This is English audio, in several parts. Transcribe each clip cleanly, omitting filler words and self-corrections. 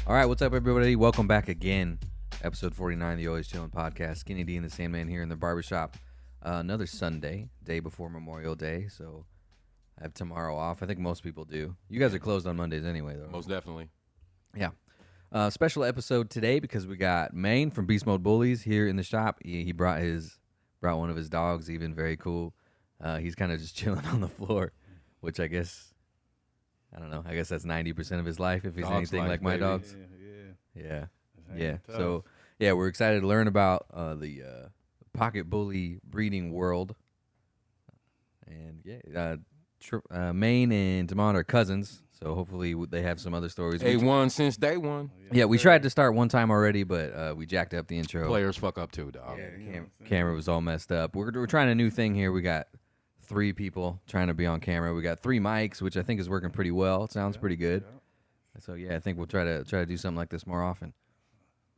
All right, what's up, everybody? Welcome back again. Episode 49, the Always Chillin' Podcast. Skinny D and the Sandman here in the barbershop. Another Sunday, day before Memorial Day, so I have tomorrow off. I think most people do. You guys are closed on Mondays anyway, though. Most definitely. Yeah. Special episode today because we got Maine from Beast Mode Bullies here in the shop. He brought one of his dogs, even very cool. He's kind of just chilling on the floor, which I guess... I don't know. I guess that's 90% of his life if he's Dog's anything life, like my baby. dogs. Yeah. Yeah. So, yeah, we're excited to learn about the pocket bully breeding world. And, yeah, Maine and Damon are cousins, so hopefully they have some other stories. A1 since day one. Yeah, we tried to start one time already, but we jacked up the intro. Players fuck up too, dog. Yeah, camera was all messed up. We're trying a new thing here. We got 3 people trying to be on camera. We got 3 mics, which I think is working pretty well. It sounds pretty good. Yeah. So yeah, I think we'll try to do something like this more often.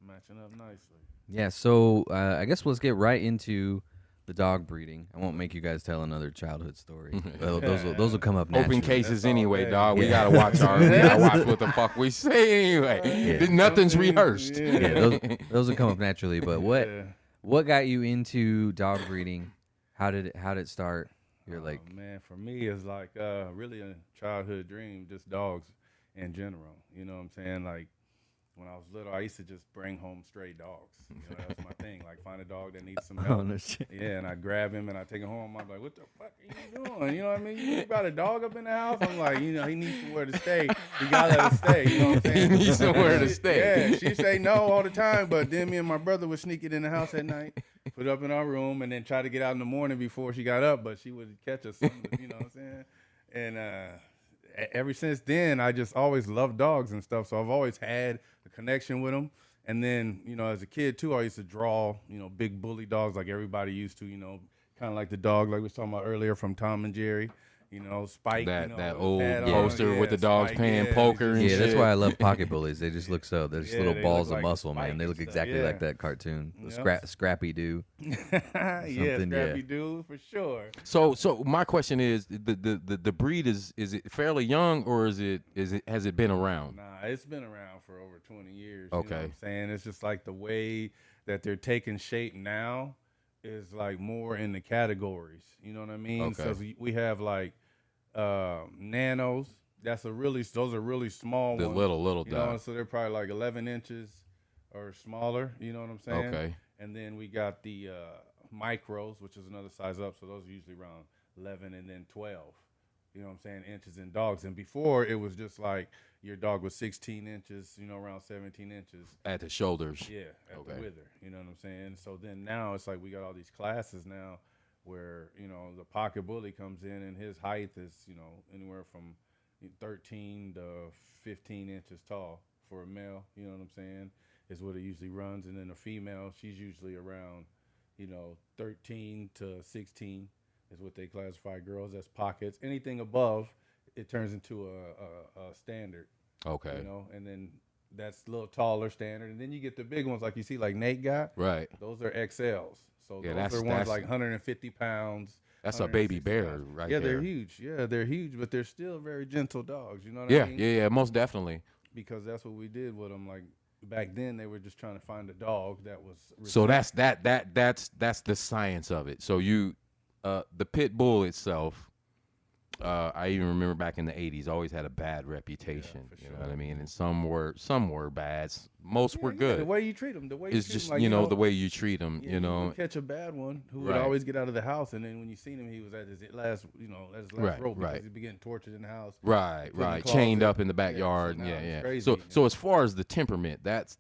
Matching up nicely. Yeah. So I guess let's get right into the dog breeding. I won't make you guys tell another childhood story. Those will come up naturally. Open cases That's anyway, all dog. day. We Yeah. gotta watch we gotta watch what the fuck we say anyway. Yeah. Nothing's rehearsed. Yeah, those will come up naturally. But Yeah. what got you into dog breeding? How did it start? You're like, Oh, man, for me, it's like really a childhood dream, just dogs in general. You know what I'm saying? Like, when I was little, I used to just bring home stray dogs. You know, that was my thing. Like, find a dog that needs some help. oh no shit. Yeah, and I grab him and I take him home. I'm like, what the fuck are you doing? You know what I mean? You got a dog up in the house? I'm like, he needs somewhere to stay. You gotta let him stay. You know what I'm saying? He needs somewhere to stay. Yeah, she say no all the time, but then me and my brother would sneak it in the house at night, put it up in our room, and then try to get out in the morning before she got up, but she would catch us. You know what I'm saying? And ever since then, I just always loved dogs and stuff, so I've always had a connection with them. And then, as a kid, too, I used to draw, big bully dogs like everybody used to, kind of like the dog like we was talking about earlier from Tom and Jerry, Spike. That old hat on, poster with the dogs Spike, playing yeah, poker and Yeah, that's shit. why I love pocket bullies. They just look so. They're just Yeah, little they balls look of like muscle, man. Spike They and look stuff, exactly yeah. like that cartoon, Yep. Scrappy Doo. yeah, Something, Scrappy yeah. Doo for sure. So my question is the breed is it fairly young or has it been around? Nah, it's been around for over 20 years. You know Okay. what I'm saying? It's just like the way that they're taking shape now is like more in the categories. You know what I mean? Okay. So we have like nanos. Those are really small The ones. little You know, dog. so they're probably like 11 inches or smaller. You know what I'm saying? Okay. And then we got the micros, which is another size up. So those are usually around 11 and then 12. You know what I'm saying? Inches in dogs. And before it was just like your dog was 16 inches, around 17 inches. At the shoulders. Yeah, at Okay. the wither. You know what I'm saying? So then now it's like we got all these classes now where, the pocket bully comes in and his height is, anywhere from 13 to 15 inches tall for a male. You know what I'm saying? Is what it usually runs. And then a female, she's usually around, 13 to 16 is what they classify girls as pockets. Anything above, it turns into a standard. Okay. And then that's a little taller standard. And then you get the big ones like you see, like Nate got. Right. Those are XLs. So Yeah, those are ones like 150 pounds. That's a baby 160 bear pounds. right Yeah, there. they're huge. Yeah, they're huge, but they're still very gentle dogs. You know what Yeah, I mean? yeah, most definitely. Because that's what we did with them. Like back then, they were just trying to find a dog that was. So that's the science of it. So the pit bull itself, I even remember back in the 80s, always had a bad reputation. for You know sure. what I mean? And some were bad. Most were The good. way you treat them, the way It's you treat just 'em, like, the way you treat them. Yeah, You know. would catch a bad one who would Right. always get out of the house, and then when you seen him, he was at his last, Right, rope because right. he'd be getting tortured in the house. Right, put in the right. Chained closet. up in the backyard. so now Yeah, it's yeah. crazy, So you know. so as far as the temperament, that's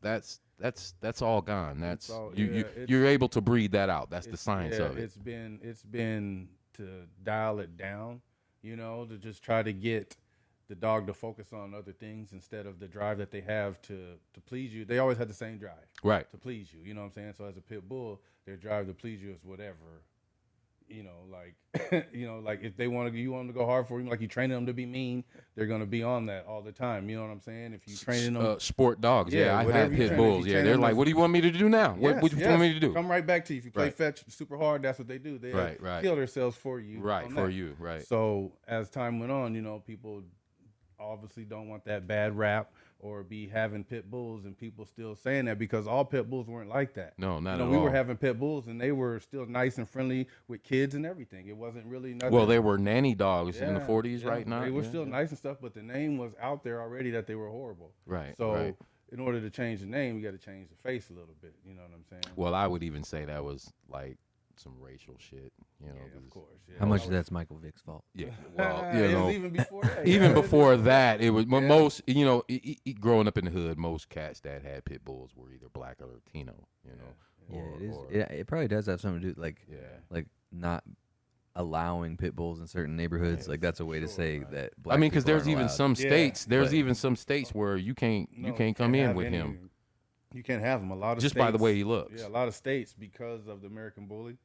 all gone. That's all- you yeah, it's- you're able to breed that out. That's the It's- science yeah, of it. It's been to dial it down, to just try to get the dog to focus on other things instead of the drive that they have to please you. They always had the same drive Right. to please you. You know what I'm saying? So as a pit bull, their drive to please you is whatever. Like if they want to, you want them to go hard for you, like you train them to be mean, they're gonna be on that all the time. You know what I'm saying? If you training them, Sport dogs. Yeah, Yeah, I've whatever had you pit train 'em, if bulls. you Yeah, train they're 'em like, to- what do you want me to do now? What do you want me to do? Come right back to you. If you play Right. fetch super hard, that's what they do. They Right. kill themselves for you. Right, on for that. you. Right. So as time went on, people obviously don't want that bad rap or be having pit bulls, and people still saying that because all pit bulls weren't like that. No, not You know, at we all. were having pit bulls, and they were still nice and friendly with kids and everything. It wasn't really nothing. Well, they were nanny dogs in the Yeah, 40s, yeah, right? Now they were yeah, still yeah. nice and stuff, but the name was out there already that they were horrible. Right. So right. in order to change the name, you got to change the face a little bit. You know what I'm saying? Well, I would even say that was like some racial shit. You know, Yeah, of 'cause- course. Yeah. How much of that's Michael Vick's fault? Yeah. Well, It you was know, even before that. even yeah. before that, it was Yeah. most. You know, growing up in the hood, most cats that had pit bulls were either black or Latino. You know. Yeah, or- it is. or- It probably does have something to do yeah. like not allowing pit bulls in certain neighborhoods. Yes, like that's a way to sure, say right. that. I Black mean, because people there's aren't even allowed. some Yeah, states. There's but- even some states where you can't No, come in have with any- him You can't have him. A lot of just states, by the way he looks. Yeah, a lot of states because of the American Bully,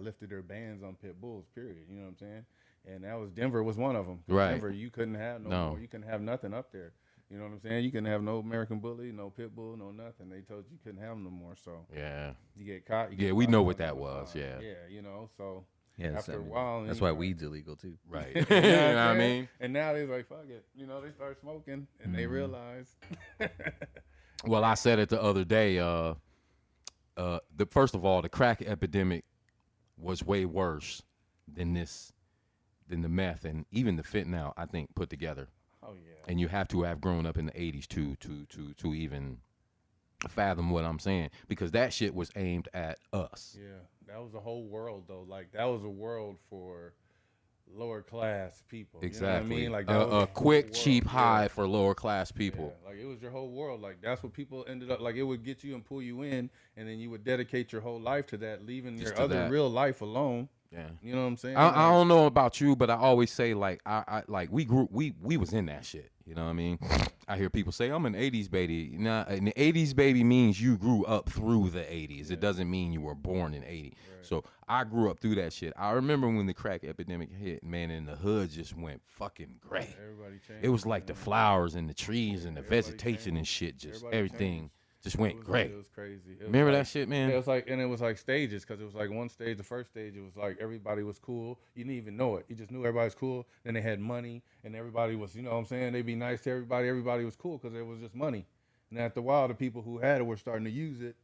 lifted their bans on pit bulls. Period. You know what I'm saying? And that was Denver was one of them. Right. Denver, you couldn't have No. more. You couldn't have nothing up there. You know what I'm saying? You couldn't have no American Bully, no pit bull, no nothing. They told you couldn't have them no more. So Yeah. you get caught. You Yeah, get we fined, know you what don't that get was, fined. yeah. Yeah, you know. So Yeah, after I a mean, while, that's you why know, weed's illegal too. Right. You you know know what I I'm saying? mean? And now they're like, fuck it. You know, they start smoking and they realize. Well, I said it the other day. The first of all, the crack epidemic was way worse than the meth and even the fentanyl. I think put together, Oh yeah. and you have to have grown up in the '80s to even fathom what I'm saying, because that shit was aimed at us. Yeah, that was a whole world though. Like that was a world for lower class people. Exactly. You know what I mean? Like that was a whole quick, world. cheap Yeah. high for lower class people. Yeah, like it was your whole world. Like that's what people ended up like. It would get you and pull you in, and then you would dedicate your whole life to that, leaving Just your to other that. real life alone. Yeah. You know what I'm saying? I don't know about you, but I always say like I like we was in that shit. You know what I mean? I hear people say I'm an '80s baby. Nah, an '80s baby means you grew up through the '80s. It doesn't mean you were born in '80. Right. So I grew up through that shit. I remember when the crack epidemic hit, man, and the hood just went fucking gray. Everybody changed. It was like the man. flowers and the trees and the Everybody vegetation and changed. shit. Just Everybody everything changed. just It went was- gray. It was crazy. It was Remember like- that shit, man? Yeah, it was like, and it was like stages, because it was like one stage. The first stage, it was like everybody was cool. You didn't even know it. You just knew everybody was cool. Then they had money, and everybody was, you know what I'm saying? They'd be nice to everybody. Everybody was cool because it was just money. And after a while, the people who had it were starting to use it.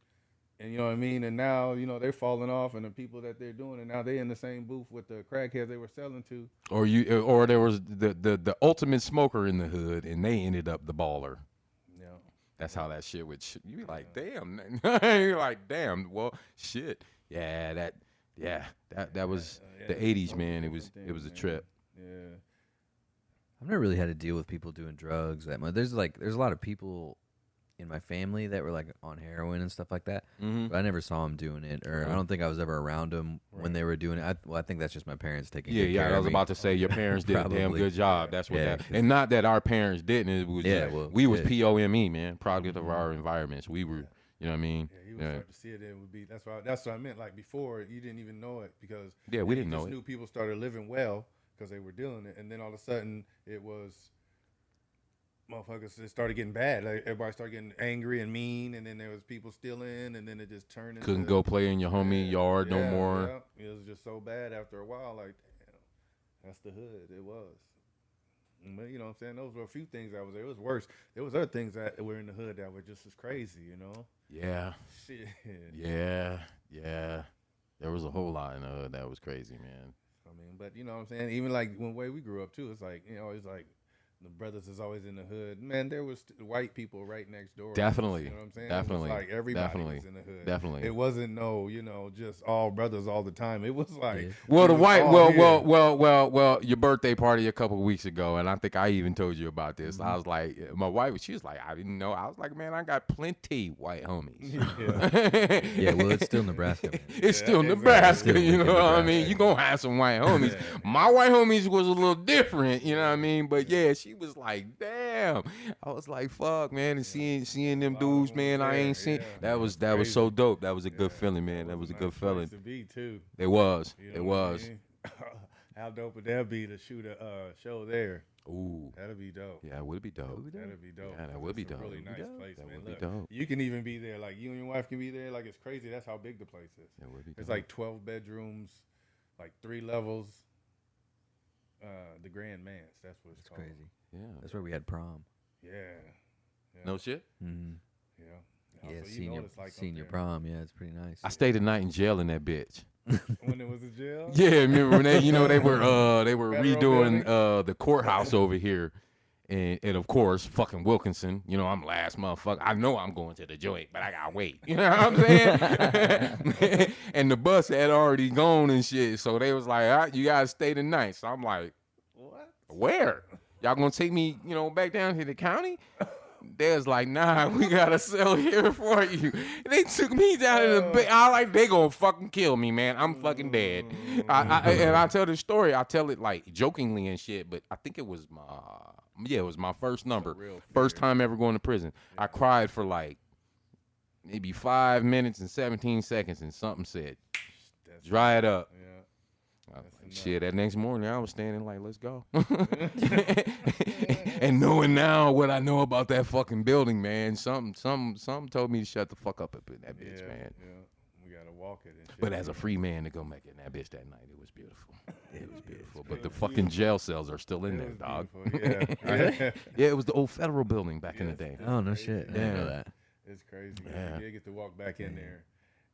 And you know what I mean? And now, you know, they're falling off, and the people that they're doing, and now they in the same booth with the crackheads they were selling to. Or there was the ultimate smoker in the hood, and they ended up the baller. You know. That's how that shit would. You be like, damn. You're like, damn. Well, shit. Yeah, that was Yeah, the it's '80s, so man. different It was a things, trip. man. Yeah. I've never really had to deal with people doing drugs that much. There's a lot of people in my family that were like on heroin and stuff like that, Mm-hmm. but I never saw them doing it, or I don't think I was ever around them when they were doing it. I think that's just my parents taking. Yeah, good yeah. care I of was me. about to say your parents did a damn Probably. good job. That's what Yeah, that. 'cause- And not that our parents didn't. It was Yeah, just, well, we was yeah. POME, man, product of our environments. We were, you know what I mean? Yeah, he would Yeah. start to see it. It would be that's what I meant. Like before, you didn't even know it because Yeah, we you didn't know just it. Knew people started living well because they were dealing it, and then all of a sudden it was motherfuckers. It started getting bad. Like everybody started getting angry and mean, and then there was people stealing, and then it just turned. Into, Couldn't go play in your homie yard no yeah, more. yeah. It was just so bad after a while. Like, damn, that's the hood. It was. But you know what I'm saying? Those were a few things that was there. It was worse. There was other things that were in the hood that were just as crazy, you know? Yeah, Shit. yeah. There was a whole lot in the hood that was crazy, man. I mean, but you know what I'm saying? Even like when way we grew up too, it's like, you know, it's like the brothers is always in the hood. Man, there was white people right next door. Definitely. You know what I'm saying? Definitely. It was like everybody Definitely. was in the hood. Definitely. It wasn't no, you know, just all brothers all the time. It was like Yeah. Well, it the was white, all here. well, your birthday party a couple of weeks ago, and I think I even told you about this. Mm-hmm. I was like, my wife, she was like, I didn't know. I was like, man, I got plenty white homies. Yeah. Yeah, well, it's still Nebraska. Man. It's Yeah, still exactly. Nebraska, Still you know within what I Nebraska. mean? You gonna have some white homies. Yeah. My white homies was a little different, you know what I mean? But yeah, she was like, damn. I was like, fuck, man, and seeing them A lot of dudes, them man, was I there, ain't seen. yeah. That was Crazy. so dope. That was a good Yeah, feeling, man. That was a nice good place feeling. to be too. It was. You It know what I was. mean? How dope would that be to shoot a show there? Ooh. That'd be dope. Yeah, would it be dope? That'd be dope. Yeah, that would be It's a dope. Really That would be nice dope. place, That man. would be Look, dope. you can even be there. Like you and your wife can be there. Like it's crazy. That's how big the place is. That would be It's dope. like 12 bedrooms, like 3 levels. The Grand Manse. That's what it's It's called. crazy. Yeah. That's where we had prom. Yeah. Yeah. No shit. Mm-hmm. Yeah. Yeah, So you know what it's like up senior there. prom. Yeah, it's pretty nice. I stayed a night in jail in that bitch. When it was a jail. Yeah, remember when they they were Federal redoing building? the courthouse over here, and of course fucking Wilkinson. You know, I'm last motherfucker. I know I'm going to the joint, but I gotta wait. You know what I'm saying? And the bus had already gone and shit, so they was like, all right, you gotta stay the night. So I'm like, What? where? Y'all gonna take me, back down to the county? They was like, nah, we got a cell here for you. They took me down to the I like, they gonna fucking kill me, man. I'm fucking dead. And I tell this story, I tell it like jokingly and shit, but I think it was my first number. First time ever going to prison. I cried for like maybe 5 minutes and 17 seconds, and something said, dry it up. Yeah. Shit, that next morning I was standing like, let's go. And knowing now what I know about that fucking building, man, something told me to shut the fuck up in that bitch, man. Yeah. We gotta walk it and shit. But as a free man to go make it in that bitch that night, it was beautiful. It was beautiful. But the fucking jail cells are still in there, dog. Yeah. Yeah, it was the old federal building back in the day. Oh no shit! I didn't know that. It's crazy. Yeah. You get to walk back in there,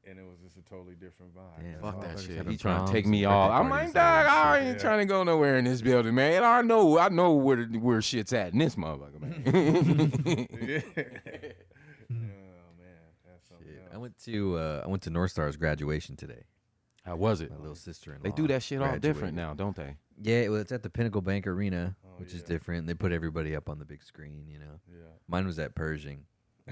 and it was just a totally different vibe. Yeah, Fuck all that motherfuckers shit. having He trying to take proms me and all. birthday I'm parties like, and dog, I shit. ain't trying to go nowhere in this building, man. I know where shit's at in this motherfucker, man. Oh man, that's something Shit. else. I went to North Star's graduation today. How was it? My little sister-in-law. They do that shit all different graduated. now, don't they? Yeah, it's at the Pinnacle Bank Arena, which is yeah. different. They put everybody up on the big screen, you know. Yeah. Mine was at Pershing,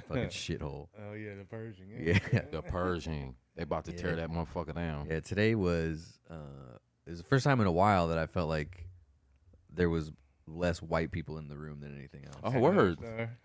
fucking shithole. Oh yeah, the Persian. Yeah. The Pershing. They about to tear Yeah. that motherfucker down. Yeah, today was it was the first time in a while that I felt like there was less white people in the room than anything else. Oh, word.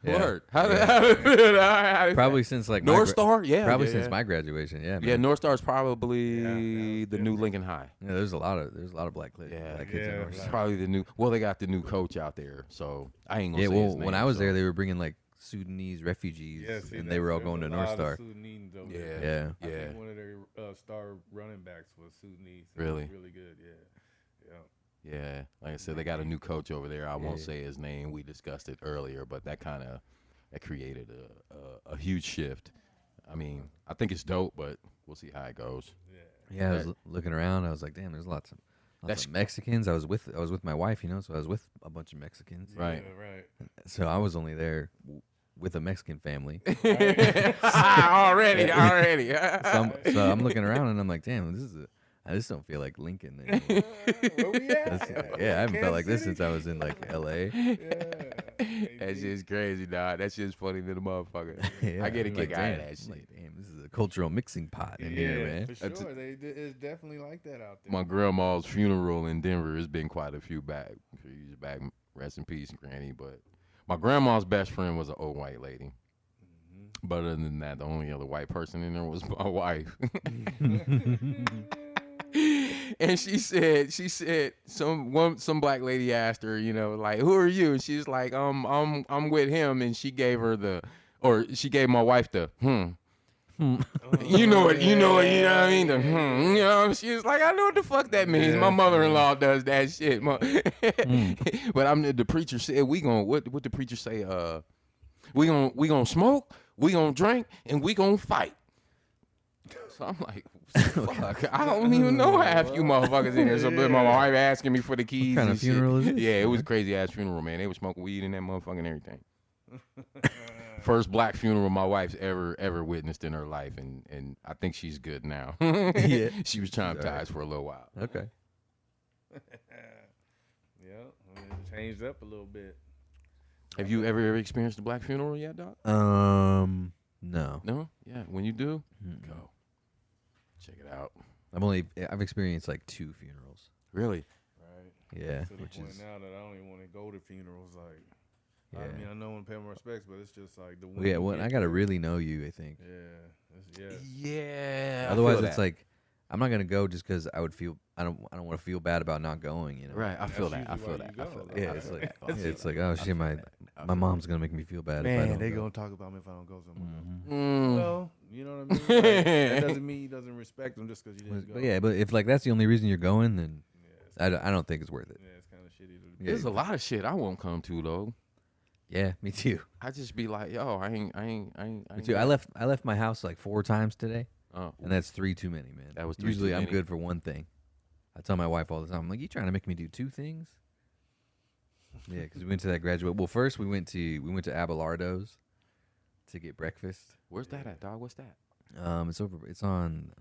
Yeah. Word. How did Yeah. it feel? How did it Probably feel? since like North Star? Yeah. Probably yeah, since yeah. my graduation. Yeah, Yeah, man. North Star's probably Yeah, the new Lincoln High. Yeah, there's a lot of black kids. Yeah. Black kids Yeah, in North It's Star. probably the new. Well, they got the new coach out there, so I ain't gonna Yeah, say well, his name. when I was so- there, they were bringing like Sudanese refugees, Yeah, see, and they were all there's going a to North lot of Star. Sudanese over Yeah. there. Yeah. I Yeah. think one of their star running backs was Sudanese. Really? Really good. Yeah. Yeah, like I said, they got a new coach over there. I won't Yeah. say his name. We discussed it earlier, but that created a huge shift. I mean, I think it's dope, but we'll see how it goes. Yeah, I was looking around. I was like, damn, there's lots That's- of Mexicans. I was with my wife, you know, so I was with a bunch of Mexicans. Right. Yeah, right. So I was only there with a Mexican family. already. So I'm looking around and I'm like, damn, I just don't feel like Lincoln anymore. Where we at? Yeah, I haven't felt like this Kansas since I was in like L.A. That shit's crazy, dog. That shit's funny to the motherfucker. Yeah, I get a I'm kick like, out of damn. that shit. I'm like, damn, this is a cultural mixing pot in Yeah, here, man. for That's sure. It's definitely like that out there. My grandma's funeral in Denver has been quite a few years back. Rest in peace, Granny. But my grandma's best friend was an old white lady. Mm-hmm. But other than that, the only other white person in there was my wife. And she said some black lady asked her, you know, like, who are you? And she's like, I'm with him. And she gave my wife the you know what I mean? The you know, she was like, I know what the fuck that means. My mother-in-law does that shit. But the preacher said what the preacher say? We gonna smoke, we gonna drink, and we gonna fight. So I'm like, fuck, I don't even know half you motherfuckers in here. So but my wife asking me for the keys. What kind and of funeral shit. is this? Yeah, it was a crazy ass funeral, man. They were smoking weed and that motherfucking everything. First black funeral my wife's ever witnessed in her life, and I think she's good now. Yeah. She was traumatized for a little while. Okay. Yeah, it changed up a little bit. Have you ever experienced a black funeral yet, Doc? No. No? Yeah. When you do, Mm-mm. go. Check it out. I've experienced like 2 funerals. Really? Right. Yeah, To the which point is now that I don't even want to go to funerals. Like, yeah. I mean, I know I want to pay my respects, but it's just like the Well, yeah, you well, get I gotta there- really know you, I think. Yeah. Yes. Yeah. I Otherwise, feel it's that. like I'm not gonna go just because I don't want to feel bad about not going. You know. Right. I feel That's that. I usually feel why that. you I go, feel that. though. Yeah, I it's feel like that. I feel it's that. like oh I shit, feel my that. I my feel mom's gonna make me feel bad if I Man, don't they go. gonna talk about me if I don't go somewhere. Mhm. Well, you know what I mean. Like, that doesn't mean he doesn't respect them just because you didn't go. But yeah, but if like that's the only reason you're going, then Yeah, it's I don't think it's worth it. yeah, it's kind of shitty to. Yeah. There's a lot of shit I won't come to though. Yeah, me too. I just be like, yo, I ain't. Me too. I left my house like 4 times today, Oh, and that's 3 too many, man. That was 3 Usually too I'm many. good for one thing. I tell my wife all the time, I'm like, you trying to make me do 2 things? Yeah, because we went to that graduate. Well, first we went to Abelardo's to get breakfast. where's that at, dog? What's that? It's on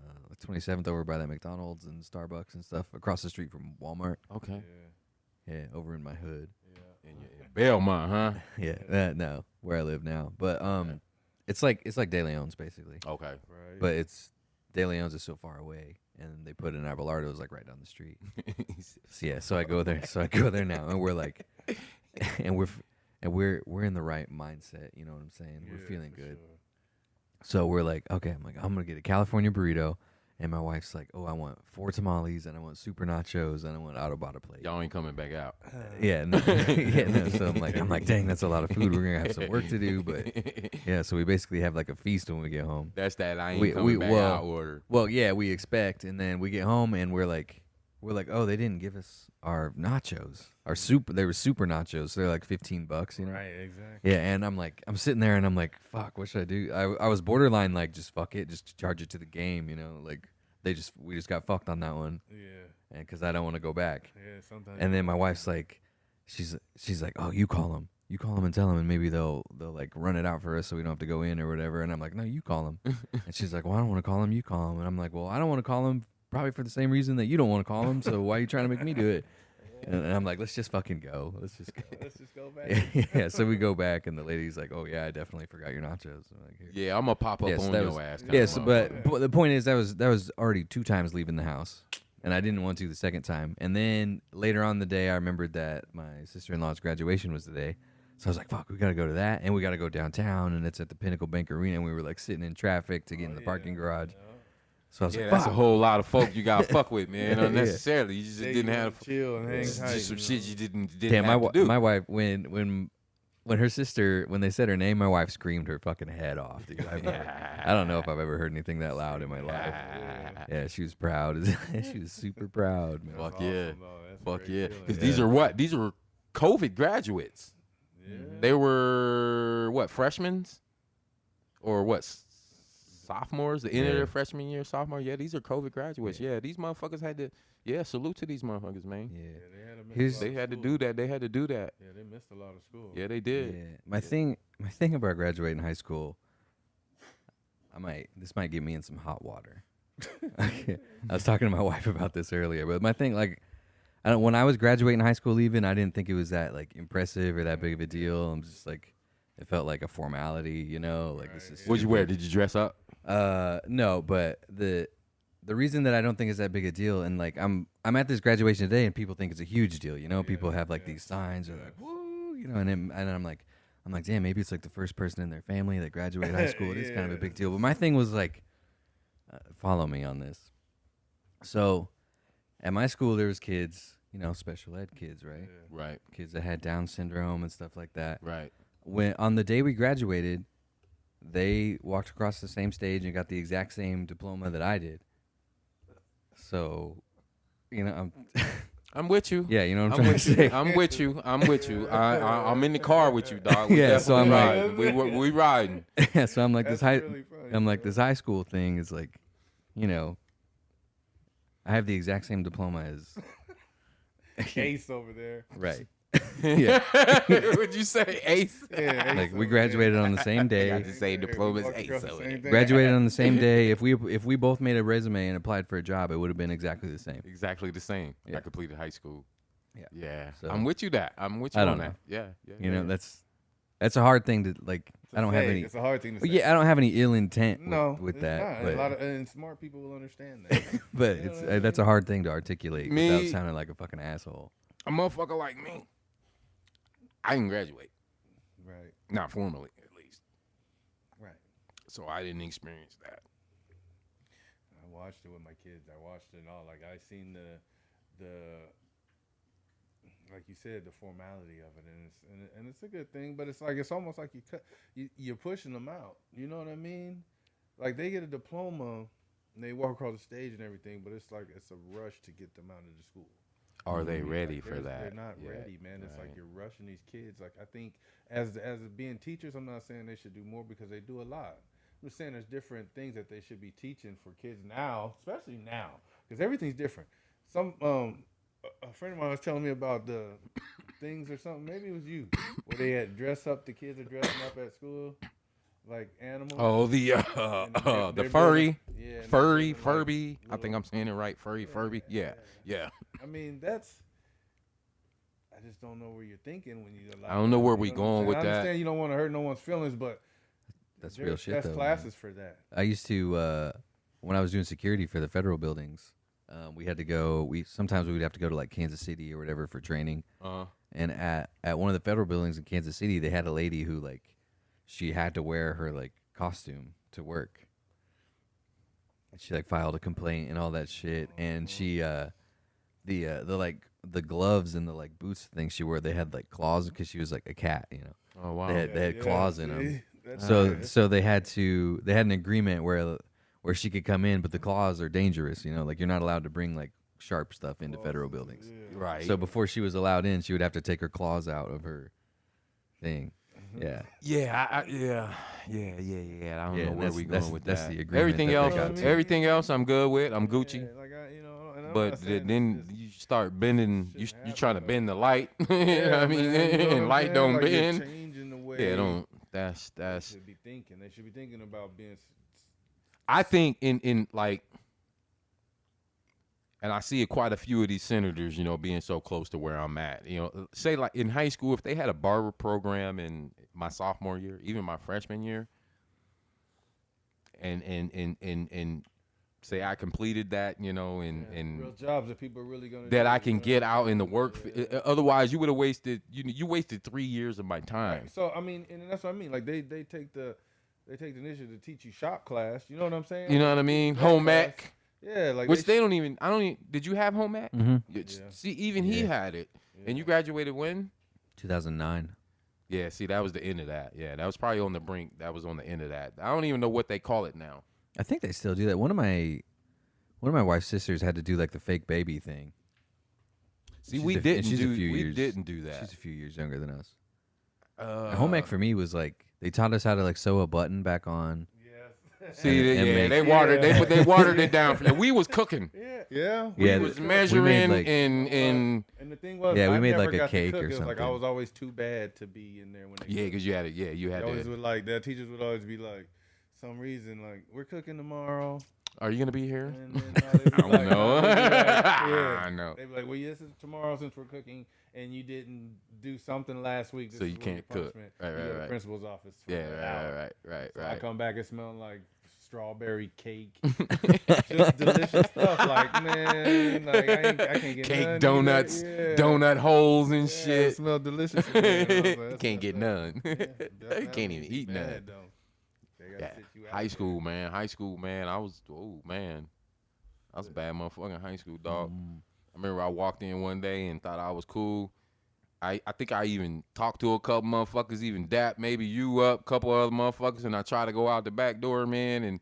27th over by that McDonald's and Starbucks and stuff across the street from Walmart. Okay. Yeah, over in my hood. In Belmont, huh? Yeah, no, where I live now. But it's like De Leon's basically. Okay. Right. But it's De Leon's is so far away, and they put in Abelardo's like right down the street. So, yeah, so I go there. Now, and we're like, and we're in the right mindset. You know what I'm saying? We're feeling good. Sure. So we're like, okay, I'm gonna get a California burrito, and my wife's like, oh, I want 4 tamales, and I want super nachos, and I want autobata plate. Y'all ain't coming back out. Yeah, no, yeah, no. So I'm like, dang, that's a lot of food. We're gonna have some work to do, but yeah. So we basically have like a feast when we get home. That's that I ain't coming back out order. Well, yeah, we expect, and then we get home and we're like, oh, they didn't give us our nachos, our soup. They were super nachos. So they're like $15, you know? Right, exactly. Yeah, and I'm sitting there and I'm like, fuck, what should I do? I was borderline like, just fuck it, just charge it to the game, you know? Like we just got fucked on that one, Yeah. and because I don't want to go back. Yeah. Sometimes. And then my wife's like, she's like, oh, you call them and tell them, and maybe they'll like run it out for us so we don't have to go in or whatever. And I'm like, no, you call them. And she's like, well, I don't want to call them. You call them. And I'm like, well, I don't want to call them probably for the same reason that you don't want to call them. So why are you trying to make me do it? And I'm like, let's just fucking go. Let's just go. Let's just go back. Yeah. So we go back, and the lady's like, oh yeah, I definitely forgot your nachos. I'm like, here. Yeah, I'm gonna pop up Yeah, so on that your was- ass. Yes, but the point is that was already 2 times leaving the house, and I didn't want to the second time. And then later on in the day, I remembered that my sister-in-law's graduation was the day, so I was like, "Fuck, we gotta go to that, and we gotta go downtown, and it's at the Pinnacle Bank Arena." And we were like sitting in traffic to get in the parking garage. So I was yeah, like, that's a "Fuck." whole lot of folk you gotta fuck with, man. Yeah. Unnecessarily, you just didn't have chill and hang just tight. some you shit know? you didn't Damn, have to do. my wife when her sister when they said her name, my wife screamed her fucking head off. Dude. I don't know if I've ever heard anything that loud in my life. Yeah, she was proud. She was super proud, man. Fuck That's yeah, awesome, though. That's a fuck great yeah. feeling. Because these are what? These are COVID graduates. Yeah. They were what, freshmen or what, sophomores? The end of Yeah. their freshman year, sophomore. Yeah, these are COVID graduates. Yeah, these motherfuckers had to. Yeah, salute to these motherfuckers, man. Yeah. They had to miss Here's- a lot They of had to school. do that. They had to do that. Yeah, they missed a lot of school. Yeah, they did. Yeah. My thing about graduating high school, this might get me in some hot water. I was talking to my wife about this earlier, but my thing, like, when I was graduating high school, even I didn't think it was that like impressive or that big of a deal. I'm just like, it felt like a formality, you know. Like this is. What'd you wear? Did you dress up? No, but the reason that I don't think it's that big a deal, and like I'm at this graduation today, and people think it's a huge deal. You know, people have like these signs, or like woo, you know, and I'm like, damn, maybe it's like the first person in their family that graduated high school. It is kind of a big deal. But my thing was like, follow me on this. So, at my school, there was kids, you know, special ed kids, right? Right, Kids that had Down syndrome and stuff like that. right. When on the day we graduated, they walked across the same stage and got the exact same diploma that I did. So, you know, I'm with you. yeah, you know what I'm I'm trying with to you. say. I'm with you. I'm with you. I'm in the car with you, dog. We Yeah, so definitely I'm like- riding. we riding. Yeah, so I'm like That's this high. really funny, I'm like bro. this high school thing is like, you know, I have the exact same diploma as. Case over there. Right. Yeah. Would you say Ace? Yeah, Like Ace we over graduated there. on the same day. Got the same diploma as Walked Ace across the over same there. thing. Graduated on the same day. If we both made a resume and applied for a job, it would have been exactly the same. Exactly the same. Yeah. I completed high school. Yeah. Yeah. So- I'm with you that. I'm with you I on don't that. know. Yeah. Yeah. You yeah, know, that's a hard thing to like. It's I don't have fake. any. It's a hard thing to Well, say. yeah, I don't have any ill intent No, with it's that. not. But, A lot of and smart people will understand that. but You know it's what I that's a hard thing to articulate Me- without sounding like a fucking asshole. A motherfucker like me, I didn't graduate. Right, Not formally, at least. right. So I didn't experience that. I watched it with my kids. I watched it all. Like I seen the like you said, the formality of it, and it's a good thing. But it's like it's almost like you're pushing them out. You know what I mean? Like they get a diploma, and they walk across the stage and everything. But it's like it's a rush to get them out of the school. Are they Like, ready for that? They're not yet, ready, man. It's like right? you're rushing these kids. Like I think as being teachers, I'm not saying they should do more because they do a lot. I'm just saying there's different things that they should be teaching for kids now, especially now, because everything's different. Some a friend of mine was telling me about the things or something. Maybe it was you, where they had dress up. The kids are dressing up at school like animals. Oh, And the they're furry, building- yeah, and they're furry, building, like, Furby. I think little- I'm saying it right. Furry, Furby. Yeah, yeah. I mean, that's. I just don't know where you're thinking when you. I don't know where we you know what I'm going saying? with I that. understand you don't want to hurt no one's feelings, but That's real shit, That's though, classes for that. I used to when I was doing security for the federal buildings. We had to go. Sometimes we would have to go to like Kansas City or whatever for training. And at one of the federal buildings in Kansas City, they had a lady who like she had to wear her like costume to work. And she like filed a complaint and all that shit. And she the like the gloves and the like boots things she wore, they had like claws because she was like a cat, you know. Oh wow. They had claws in them. see? That's So they had an agreement where she could come in, but the claws are dangerous. You know, like you're not allowed to bring like sharp stuff into federal buildings. Right. So before she was allowed in, she would have to take her claws out of her thing. Yeah. Yeah, yeah. I don't Yeah, know where that's- we that's- going with that's that. the agreement Everything that they else, got to. everything else, I'm good with. I'm Gucci. Yeah, like and I'm not But saying then it's you start bending. You shouldn't trying to happen, bend the light. You know yeah, what I mean, man, you know what and I'm light saying? don't Like, you're bend. changing the way Yeah, don't. they That's. should be thinking. They should be thinking about being. I think in like, and I see it quite a few of these senators, you know, being so close to where I'm at. You know, say like in high school, if they had a barber program in my sophomore year, even my freshman year, and say I completed that, you know, and real jobs that people are really gonna that do, I you can know? get out in the work. Yeah. Otherwise, you would have wasted. You wasted 3 years of my time. Right. So I mean, and that's what I mean. Like they take the initiative to teach you shop class. You know what I'm saying? You know what I mean? That Home class. ec, Yeah, like which they don't even. I don't even. Did you have home ec? Mm-hmm. Yeah. See, even he Yeah. had it, and you graduated when? 2009. Yeah, see, that was the end of that. Yeah, that was probably on the brink. That was on the end of that. I don't even know what they call it now. I think they still do that. One of my wife's sisters had to do like the fake baby thing. See, She's we a- didn't she's a do. few We years- didn't do that. She's a few years younger than us. Home ec for me was like they taught us how to like sew a button back on. See, and yeah, make- they watered. They watered it down. For that. We was cooking. Yeah. Yeah, We was we measuring like- in. And the thing was, Yeah, we I made never like a got to cake cook. or It was like I something. was always too bad to be in there when they Yeah, cooked. because you had it. Yeah, you They had always to. would like their teachers would always be like, some reason like we're cooking tomorrow. Are you gonna be here? And then they I don't know. yeah. I know. They'd be like, well, yes, it's tomorrow since we're cooking, and you didn't do something last week. So this you is what can't your cook. punishment. Right, You go right, to the right. principal's office. For Yeah, an hour. right. So I come back and smelling like strawberry cake, just delicious stuff. Like man, like I can't get Cake, none donuts, either. Yeah. donut holes and Yeah, it shit. smell delicious. in there. I was like, You that's can't get up. none. Yeah, You definitely can't even eat bad, none. though. They gotta Yeah. sit you out High there. school, man. High school, man. I was a bad motherfucker in high school, dog. I remember I walked in one day and thought I was cool. I think I even talked to a couple motherfuckers, even dap maybe you up, couple other motherfuckers, and I tried to go out the back door, man,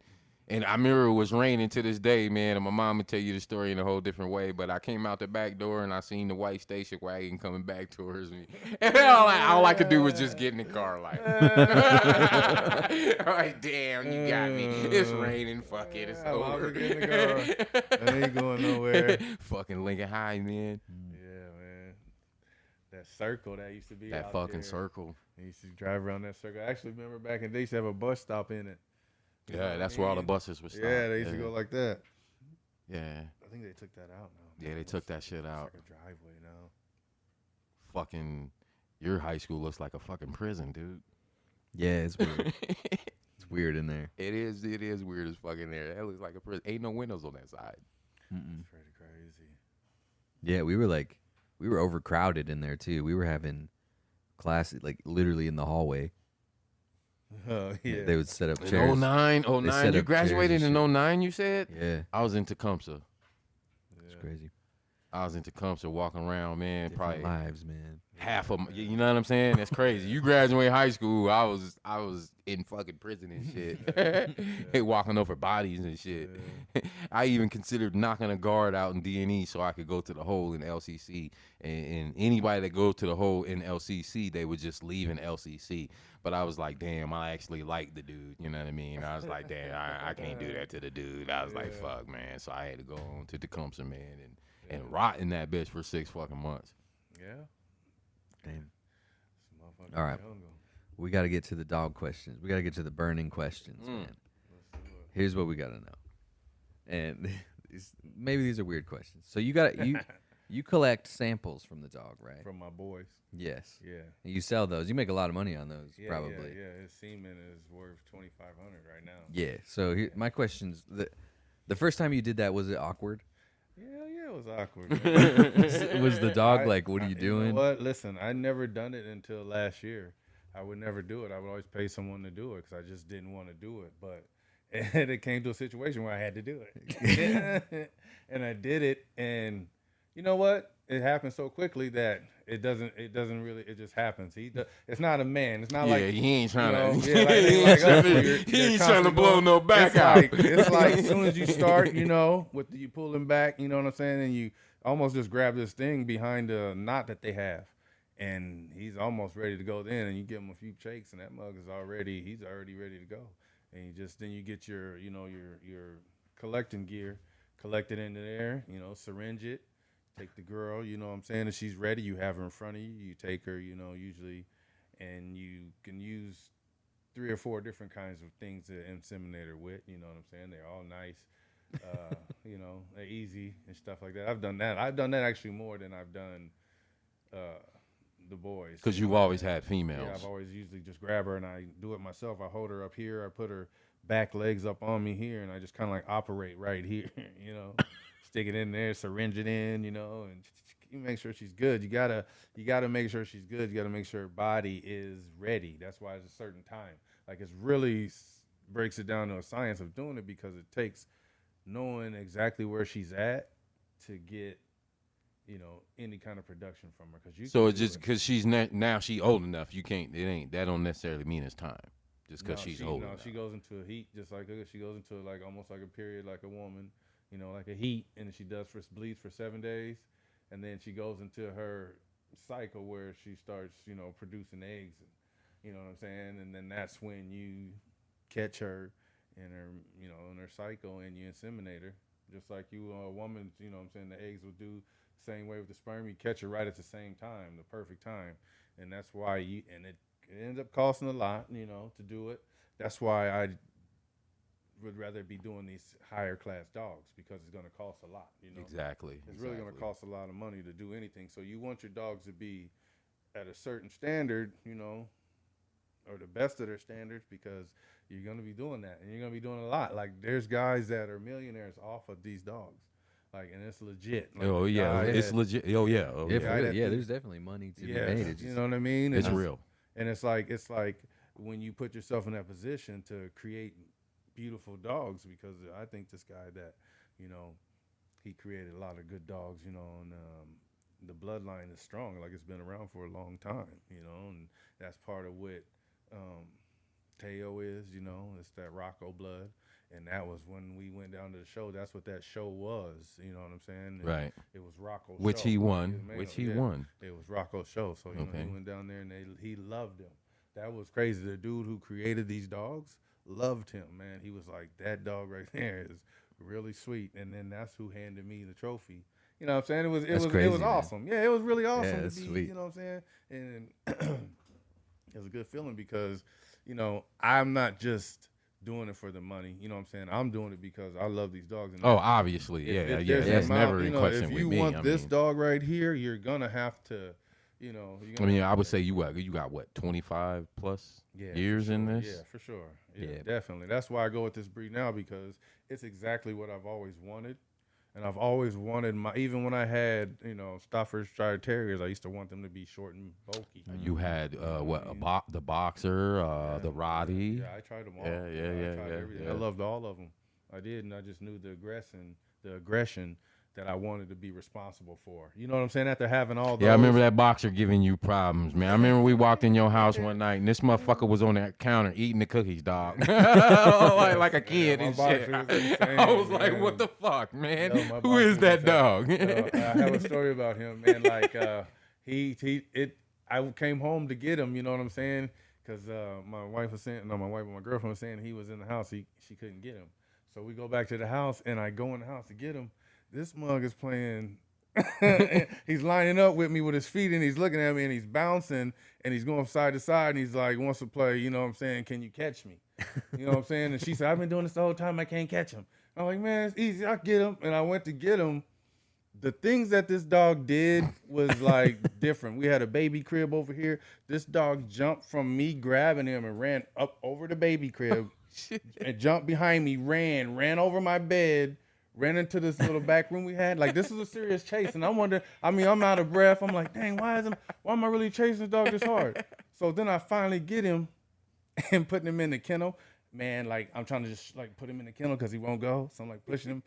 and I remember it was raining to this day, man, and my mom would tell you the story in a whole different way, but I came out the back door and I seen the white station wagon coming back towards me. And all I could do was just get in the car like, all right, damn, you got me. It's raining, fuck it, it's Yeah, I'm over. out to get in the car. I ain't going nowhere. Fucking Lincoln High, man. Yeah, man. That circle that used to be That out fucking there. circle. I used to drive around that circle. I actually remember back in the day, they used to have a bus stop in it. You know Yeah, what I that's where all the mean? buses were stopped. Yeah, they used to go like that. Yeah, I think they took that out now. yeah, they took that shit It's out. like a driveway now. Fucking, your high school looks like a fucking prison, dude. Yeah, it's weird. It's weird in there. It is weird as fucking there. That looks like a prison. Ain't no windows on that side. Mm-mm. It's pretty crazy. Yeah, we were overcrowded in there too. We were having class like literally in the hallway. Oh, yeah. They would set up In chairs. 09, They 09. set You up chairs graduated and in shit. 09, you said? Yeah, I was in Tecumseh. it's crazy. I was in Tecumseh walking around, man. Different Probably lives, man. half of them. You know what I'm saying? That's crazy. You graduate high school, I was in fucking prison and shit. Hey, walking over bodies and shit. I even considered knocking a guard out in D&E so I could go to the hole in LCC. And anybody that goes to the hole in LCC, they would just leave in LCC. But I was like, damn, I actually like the dude. You know what I mean? I was like, damn, I can't do that to the dude. I was like, fuck, man. So I had to go on to Tecumseh, man, and rot in that bitch for 6 fucking months. Yeah. Damn. All right. We got to get to the dog questions. We got to get to the burning questions, man. Here's what we got to know. And maybe these are weird questions. So you collect samples from the dog, right? From my boys. Yes. Yeah. And you sell those. You make a lot of money on those, probably. Yeah. His semen is worth $2,500 right now. Yeah. So my question's the first time you did that, was it awkward? Yeah, it was awkward. Man. Was the dog like, what are you doing? You know what? Listen, I never done it until last year. I would never do it. I would always pay someone to do it because I just didn't want to do it. But it came to a situation where I had to do it. And I did it. And you know what? It happened so quickly that it doesn't really, it just happens. It's not a man. It's not like, he ain't trying to, he ain't trying to blow no back it's out. It's like as soon as you start, with you pulling back, you know what I'm saying? And you almost just grab this thing behind the knot that they have. And he's almost ready to go then. And you give him a few shakes and that mug is he's already ready to go. And then you get your collecting gear, collect it into there, syringe it. Take the girl, you know what I'm saying, and she's ready. You have her in front of you. You take her, usually, and you can use 3 or 4 different kinds of things to inseminate her with. You know what I'm saying? They're all nice, they're easy and stuff like that. I've done that. I've done that actually more than I've done the boys. Because you've always had females. Yeah, I've always usually just grab her and I do it myself. I hold her up here. I put her back legs up on me here, and I just kind of like operate right here, Stick it in there, syringe it in, and you make sure she's good. You gotta make sure she's good. You gotta make sure her body is ready. That's why it's a certain time. Like it really breaks it down to a science of doing it because it takes knowing exactly where she's at to get, any kind of production from her. So it's just because she's now she old enough. You can't. That don't necessarily mean it's time. Just because she's old. No, she goes into a heat just like she goes into like almost like a period like a woman. Like a heat, and she bleeds for 7 days, and then she goes into her cycle where she starts, producing eggs, you know what I'm saying, and then that's when you catch her in her, in her cycle, and you inseminate her, just like a woman, you know what I'm saying, the eggs will do the same way with the sperm. You catch her right at the same time, the perfect time, and that's why it ends up costing a lot, to do it. That's why I would rather be doing these higher class dogs because it's going to cost a lot. Exactly. It's really going to cost a lot of money to do anything. So you want your dogs to be at a certain standard, or the best of their standards, because you're going to be doing that, and you're going to be doing a lot. Like there's guys that are millionaires off of these dogs, and it's legit. Like, it's legit. There's definitely money to be made. You know what I mean? It's real. And it's like when you put yourself in that position to create beautiful dogs, because I think this guy that, he created a lot of good dogs, and the bloodline is strong, like it's been around for a long time, and that's part of what Teo is, it's that Rocco blood, and that was when we went down to the show. That's what that show was, you know what I'm saying? Right. It was Rocco's which show. He won. It was Rocco's show, so he went down there and he loved him. That was crazy. The dude who created these dogs loved him, man. He was like, that dog right there is really sweet. And then that's who handed me the trophy. You know what I'm saying? It was awesome. Yeah, it was really awesome to be, sweet. You know what I'm saying? And it was a good feeling because, I'm not just doing it for the money. You know what I'm saying? I'm doing it because I love these dogs. And obviously. That's never in question with me. If you want this dog right here, you're going to have to, I would say you got what, 25 plus years in this? Yeah, for sure. Yeah, definitely. That's why I go with this breed now, because it's exactly what I've always wanted. And I've always wanted even when I had, Staffordshire Shire Terriers, I used to want them to be short and bulky. You had the boxer, the Roddy. Yeah, I tried them all. Yeah. I tried everything. I loved all of them. I did, and I just knew the aggression that I wanted to be responsible for. You know what I'm saying? After having all those. Yeah, I remember that boxer giving you problems, man. I remember we walked in your house one night, and this motherfucker was on that counter eating the cookies, dog. like a kid and shit. Insane, I was like, man. what the fuck, man? Yo, my Who is boxer that was dog? I have a story about him, man. Like I came home to get him. You know what I'm saying? Because my girlfriend was saying he was in the house. She couldn't get him. So we go back to the house, and I go in the house to get him. This mug is playing. He's lining up with me with his feet, and he's looking at me, and he's bouncing, and he's going side to side, and he's like, wants to play. You know what I'm saying? Can you catch me? You know what I'm saying? And she said, I've been doing this the whole time. I can't catch him. I'm like, man, it's easy. I'll get him. And I went to get him. The things that this dog did was like different. We had a baby crib over here. This dog jumped from me grabbing him and ran up over the baby crib and jumped behind me, ran over my bed, ran into this little back room we had. Like, this is a serious chase. And I'm wondering, I'm out of breath. I'm like, dang, why am I really chasing this dog this hard? So then I finally get him and putting him in the kennel. Man, like, I'm trying to just like put him in the kennel because he won't go. So I'm like pushing him.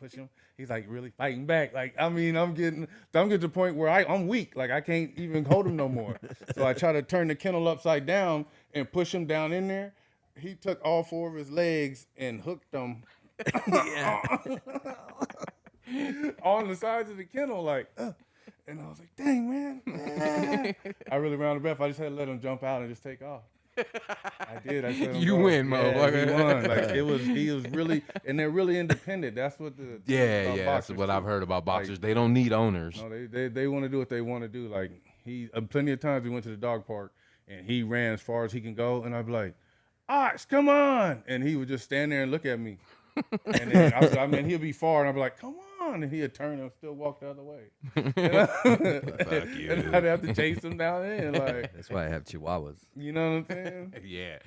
He's like really fighting back. Like, I'm getting to the point where I'm weak. Like, I can't even hold him no more. So I try to turn the kennel upside down and push him down in there. He took all 4 of his legs and hooked them on the sides of the kennel, like, and I was like, dang, man. I really ran out of breath. I just had to let him jump out and just take off. I did. I said, You win, motherfucker. He won. Like, he was really, and they're really independent. That's what That's what I've heard about boxers. They don't need owners. No, they want to do what they want to do. Like, plenty of times we went to the dog park and he ran as far as he can go, and I'd be like, Ox, come on, and he would just stand there and look at me, and then he'd be far, and I'd be like, come on, and he'd turn and still walk the other way. Fuck you. And I'd have to chase him down there, like, That's why I have Chihuahuas. you know what I'm saying? Yeah,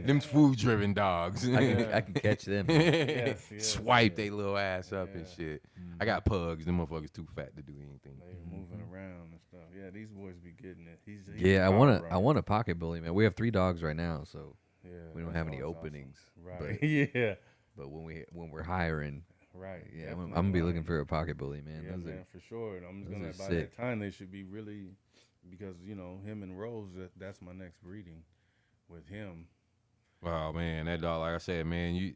them's food-driven dogs. I can catch them. Yes, Swipe they little ass up and shit. I got pugs. Them motherfuckers too fat to do anything. They moving around and stuff. Yeah, these boys be getting it. He's Yeah, a power I want a pocket bully, man. We have 3 dogs right now, so Yeah, we don't that's have any awesome. openings. Right. But, Yeah. but when we're hiring, Right. yeah, I'm gonna be looking for a pocket bully, man. Yeah, Those man, for sure. And I'm just those gonna are by sick. that time they should be really, because him and Rose, that's my next breeding with him. Oh man, that dog. Like I said, man, you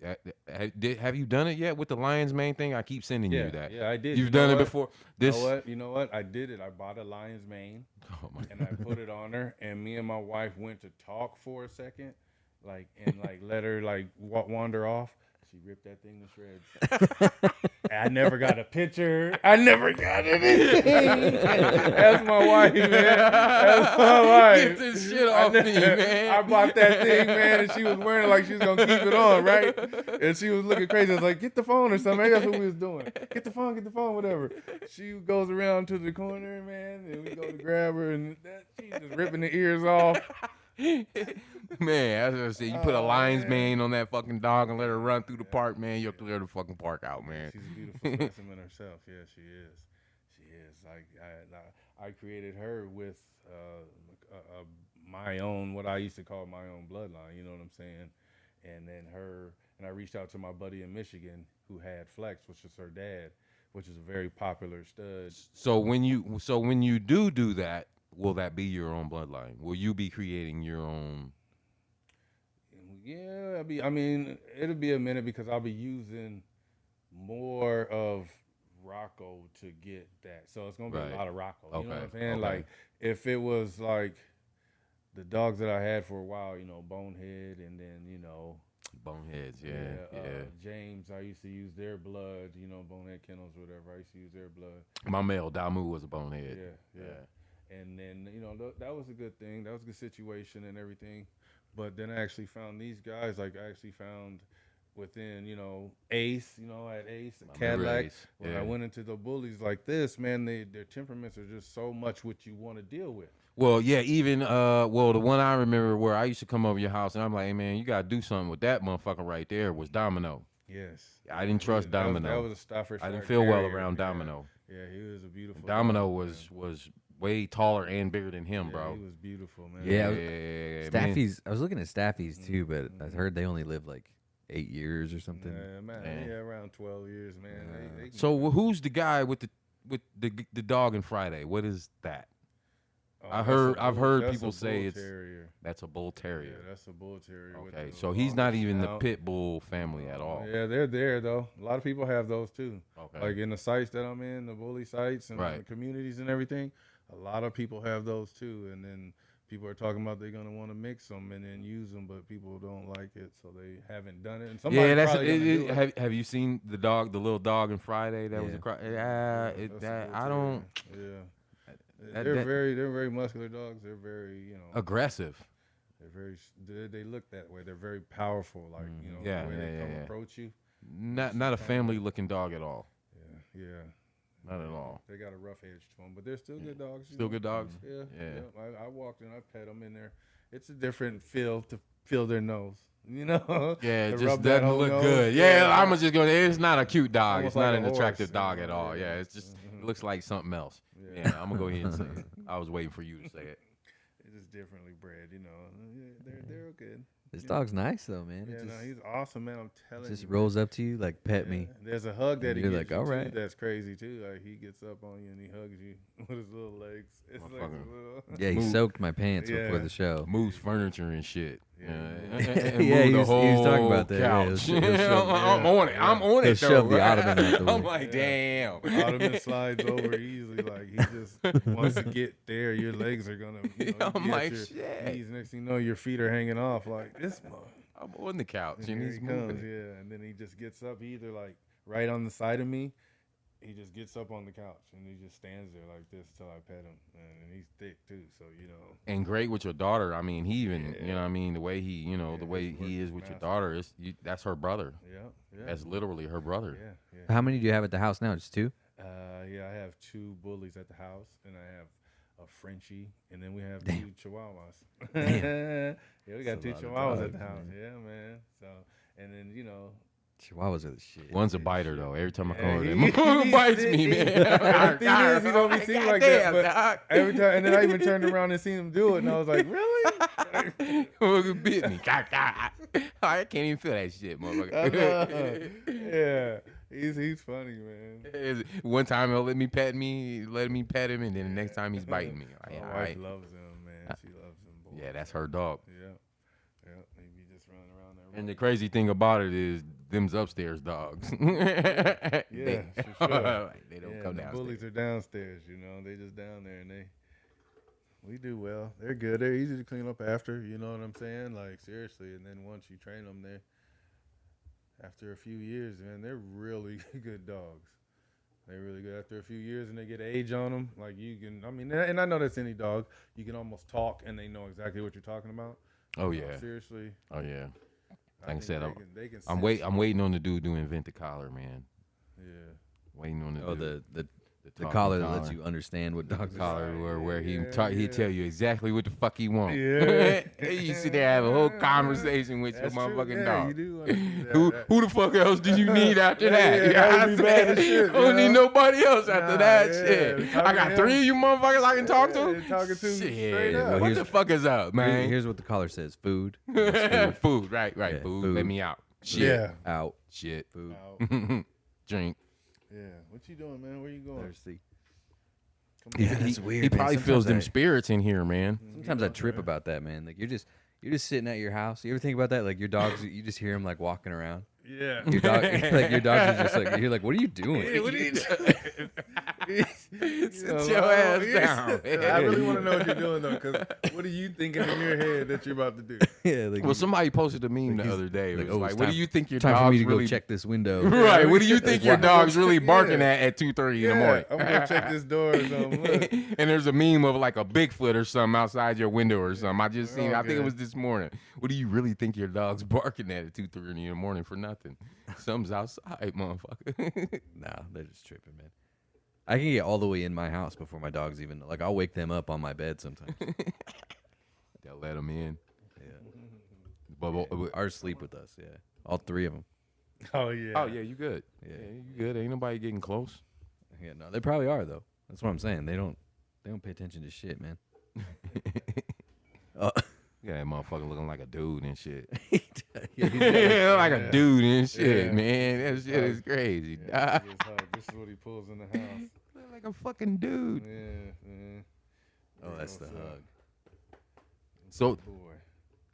have you done it yet with the lion's mane thing? I keep sending you that. Yeah, I did. You've done it before. You know what? I did it. I bought a lion's mane and I put it on her, and me and my wife went to talk for a second, and let her wander off. She ripped that thing to shreds. I never got a picture. I never got anything. That's my wife, man. That's my wife. Get this shit off me, man. I bought that thing, man, and she was wearing it like she was gonna keep it on, right? And she was looking crazy. I was like, "Get the phone or something." Maybe that's what we was doing. Get the phone, whatever. She goes around to the corner, man, and we go to grab her, and she's just ripping the ears off. Man, as I said, you put a lion's mane on that fucking dog and let her run through the park, man. You'll clear the fucking park out, man. She's a beautiful specimen herself. Yeah, she is. She is. Like I created her with my own, what I used to call my own bloodline. You know what I'm saying? And then I reached out to my buddy in Michigan who had Flex, which is her dad, which is a very popular stud. So when you do that, will that be your own bloodline? Will you be creating your own? Yeah, it'll be a minute because I'll be using more of Rocco to get that. So it's gonna be a lot of Rocco. You know what I'm saying? Okay. Like, if it was like the dogs that I had for a while, Bonehead, and then Boneheads, James, I used to use their blood. Bonehead Kennels, whatever. I used to use their blood. My male Damu was a bonehead. Yeah. And then that was a good thing. That was a good situation and everything. But then I actually found these guys. Like, I actually found within Ace. I had Ace, Cadillac. Ace. When I went into the Bullies like this, man, their temperaments are just so much what you want to deal with. Well, yeah, even the one I remember where I used to come over your house and I'm like, hey man, you gotta do something with that motherfucker right there was Domino. Yes. I didn't trust Domino. That was a Staffordshire. I didn't feel well Terrier, around yeah. Domino. Yeah, he was a beautiful. Domino dog, was way taller and bigger than him, man. bro. He was beautiful, man. Yeah, man. Staffies. I was looking at Staffies too, but I heard they only live like 8 years or something. Yeah, man. Yeah, around 12 years, man. They So who's the guy with with the dog and Friday? What is that? Oh, I've that's heard a people bull say it's terrier. that's a bull Yeah, terrier. that's a bull terrier. with Okay, the so he's not longest even the snout. pit bull family at all. Yeah, they're there though. A lot of people have those too. Okay. Like in the sites that I'm in, the bully sites and Right. the communities and everything, a lot of people have those too. And then people are talking about they're gonna want to mix them and then use them, but people don't like it, so they haven't done it. And somebody's Yeah, that's probably gonna do it. have you seen the little dog in Friday that was Yeah. across? That's a bull I don't terrier. Yeah, that- they're that- very muscular dogs. They're very aggressive. they look that way. They're very powerful. Like Yeah, the way they yeah, come yeah. approach you. Not a family looking dog at all. Yeah. Not at all. They got a rough edge to them, but they're still good dogs. you Still know? good dogs. Yeah. Yeah. I walked in, I pet them in there. It's a different feel to feel their nose. You know? Yeah, To it just rub that doesn't whole look nose. good. Yeah, I'm just gonna. It's not a cute dog. almost It's not like an a horse, attractive you dog know? at all. Yeah. Yeah, it's just it looks like something else. Yeah, I'm gonna go ahead and say it. I was waiting for you to say it. It's just differently bred. They're good. This dog's nice though, man. Yeah, It no, just, he's awesome, man. I'm telling just you. rolls up to you like pet me. There's a hug that And he you're gives like, you all too right. that's crazy too. Like he gets up on you and he hugs you with his little legs. It's like a Motherfucker. little. Yeah, he Move. soaked my pants before Yeah. the show. Moves furniture and shit. Yeah. And Yeah, move the he was talking whole about that. Yeah, couch. he'll shove- I'm on it. I'm on He'll it. shove though. the ottoman out the I'm way. like, damn. Ottoman slides over easily. Like he just wants to get there. Your legs are gonna. I'm be at like, your shit. knees. Next thing you know, your feet are hanging off. Like this. I'm on the couch and Here he's he comes, moving. yeah. And then he just gets up. He either like right on the side of me. He just gets up on the couch and he just stands there like this till I pet him. And he's thick too, so And great with your daughter. I mean, he even, Yeah. you know what I mean, the way he, the way his work he is is with your massive. daughter, that's her brother. Yeah. That's literally her brother. Yeah. How many do you have at the house now? Just two? Yeah, I have 2 bullies at the house, and I have a Frenchie, and then we have 2 Chihuahuas. Yeah, we got That's a 2 lot of Chihuahuas at dogs, the house. man. Yeah, man. So, and then Chihuahuas are the shit. One's a biter, though. Every time I Yeah, call her, he- that bites me, man. the thing is, he don't be seen like that, but every time, and then I even turned around and seen him do it, and I was like, really? Who bit me? I can't even feel that shit, motherfucker. Yeah, he's funny, man. One time he'll let me pet him, and then the next time he's biting me. Like, My all wife right. loves him, man. She loves him. Boy. Yeah, that's her dog. Yeah. He be just running around there. And the crazy thing about it is, them's upstairs dogs. Yeah, they, for sure. they don't Yeah, come the downstairs. bullies are downstairs, they just down there, and we do well. They're good. They're easy to clean up after, you know what I'm saying? Like, seriously, and then once you train them, after a few years, man, they're really good dogs. They're really good. After a few years and they get age on them, like and I know that's any dog, you can almost talk and they know exactly what you're talking about. Oh yeah. Seriously. Oh yeah. Like I think said, they can I'm waiting on the dude to invent the collar, man. Yeah. Waiting on the Oh, dude. the talking collar that lets you understand what dogs are. collar where he Yeah, he'd tell you exactly what the fuck he want. Yeah. You sit there have a whole conversation with That's your true. motherfucking Yeah, dog. you do wanna do that. Who the fuck else do you need after Yeah, that? yeah, that I would be bad said, as shit, I don't need you know? nobody else after Nah, that yeah, shit. talking I got to 3 him. of you motherfuckers I can talk Yeah, to. talking to straight Shit, up. Well, what here's- the fuck is up, man? Here's what the collar says: food, Food, right, Yeah, food. food. Let me out. Shit, Yeah. out, shit. food, Out. Drink. Yeah. What you doing, man? Where you going? thirsty. Come Yeah, on. that's weird. He man. probably Sometimes feels them I- spirits in here, man. Sometimes I trip about that, man. Like you're just sitting at your house. You ever think about that? Like your dogs, you just hear them like walking around. Yeah. Your dog, like your dogs are just like you're like, what are you doing? Hey, what are you doing? Sit your ass down. I really want to know what you're doing though, because what are you thinking in your head that you're about to do? Yeah, like Well, somebody posted a meme the he's- other day. It like, was oh, like, it's what do time- you think your time for dog's me to really go check this window. Right. What do you think your Like, dog's really Yeah. barking at 2:30 in the morning? I'm gonna check this door or something. Look. And there's a meme of like a Bigfoot or something outside your window or something. I just seen it. I think it Okay. was this morning. What do you really think your dog's barking at 2:30 in the morning for nothing? Something's outside, motherfucker. Nah, they're just tripping, man. I can get all the way in my house before my dogs even like I'll wake them up on my bed sometimes. They'll let them in. Yeah. But Ours sleep with us. Yeah, all 3 of them. Oh yeah. oh yeah, you good. Yeah. Yeah, you good. Ain't nobody getting close. Yeah, no, they probably are though. That's what I'm saying. They don't pay attention to shit, man. Oh, Yeah, that motherfucker looking like a dude and shit. yeah, he's Yeah, like Yeah. a dude and shit, Yeah. man. That shit is crazy. Yeah, this is what he pulls in the house. like a fucking dude. Yeah, man. Oh, that's the what's up? hug. So Boy.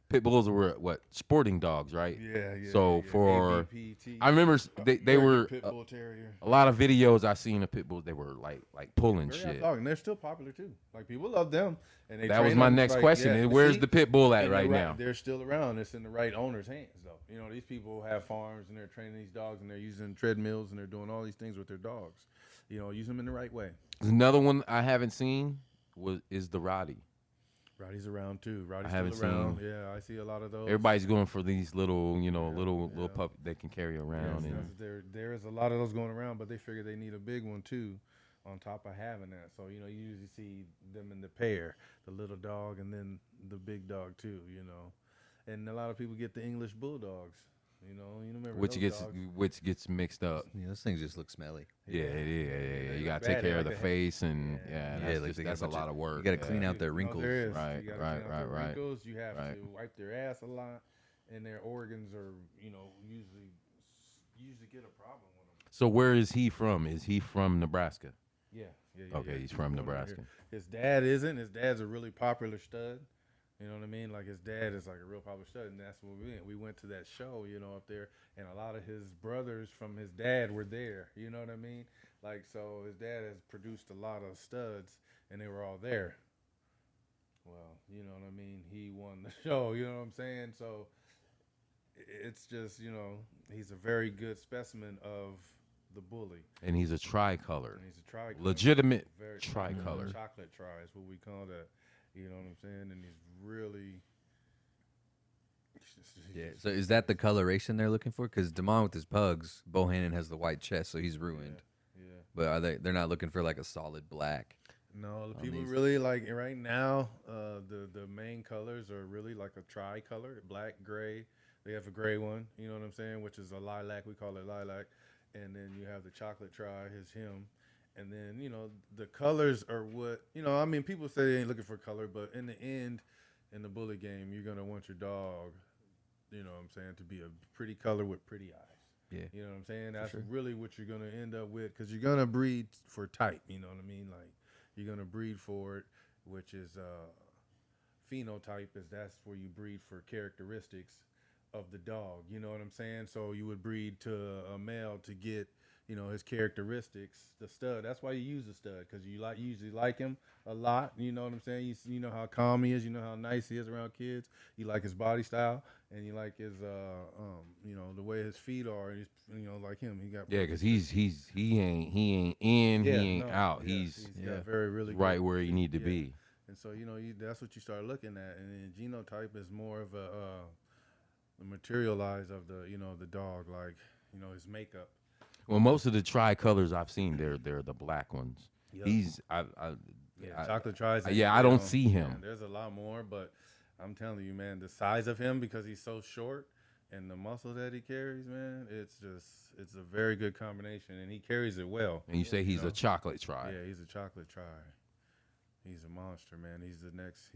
pit bulls were what? Sporting dogs, right? Yeah, yeah. So yeah. for ABPT, I remember they American were Pit Bull Terrier. a lot of videos I seen of pit bulls. They were like pulling Very shit. outdog, and they're still popular too. Like people love them, and they That was train my them, next like, question. yeah, Where's see? the pit bull at And right they're now? They're still around. It's in the right owner's hands, though. You know, these people have farms and they're training these dogs and they're using treadmills and they're doing all these things with their dogs. You know, use them in the right way. Another one I haven't seen is the Roddy. Roddy's around too. Roddy's haven't still around. seen- Yeah, I see a lot of those. Everybody's going for these little, little yeah. pup they can carry around. Yes, and there is a lot of those going around, but they figure they need a big one too, on top of having that. So you know, you usually see them in the pair, the little dog and then the big dog too. You know, and a lot of people get the English bulldogs. You remember which those dogs. gets mixed up. Yeah, those things just look smelly. Yeah. They You look gotta take bad, care of like the they face and Yeah. that's a lot of work. You got to clean yeah. out their wrinkles. There is. Right, You gotta right, clean out their right. Wrinkles. You have Right. to wipe their ass a lot, and their organs are usually get a problem with them. So where is he from? Is he from Nebraska? Yeah. Okay, he's from born out Nebraska. here. His dad isn't. His dad's a really popular stud. You know what I mean? Like his dad is like a real popular stud, and that's what we went. We went to that show, up there, and a lot of his brothers from his dad were there. You know what I mean? Like, so his dad has produced a lot of studs, and they were all there. Well, you know what I mean? He won the show. You know what I'm saying? So it's just, he's a very good specimen of the bully. And he's a tricolor. And he's a tricolor. Legitimate Very tricolor. Chocolate tri is what we call that. You know what I'm saying? And he's really. Yeah. So is that the coloration they're looking for? Because Damon with his pugs, Bohannon has the white chest, so he's ruined. Yeah. But are they're not looking for like a solid black? No, the on people these. really like right now. The main colors are really like a tricolor, black, gray. They have a gray one, you know what I'm saying, which is a lilac. We call it lilac, and then you have the chocolate tri, is him, and then the colors are what I mean. People say they ain't looking for color, but in the end, in the bully game, you're gonna want your dog, you know what I'm saying, to be a pretty color with pretty eyes. Yeah. You know what I'm saying? That's sure. really what you're gonna end up with, because you're gonna breed for type. You know what I mean? Like you're gonna breed for it, which is phenotype. That's where you breed for characteristics of the dog. You know what I'm saying? So you would breed to a male to get his characteristics, the stud. That's why you use a stud, because you usually like him a lot. You know what I'm saying? You know how calm he is. You know how nice he is around kids. You like his body style, and you like his the way his feet are. He's like him. He got Because he ain't in, he ain't out. Yeah, he's got very really right good where he feet, need to yeah. be. And so that's what you start looking at, and then genotype is more of a materialize of the dog, like his makeup. Well, most of the tricolors I've seen, they're the black ones. Yep. He's Chocolate tries. I don't see him. Man, there's a lot more, but I'm telling you, man, the size of him, because he's so short, and the muscle that he carries, man, it's a very good combination, and he carries it well. And you say he's a chocolate tri. Yeah, he's a chocolate tri. He's a monster, man. He's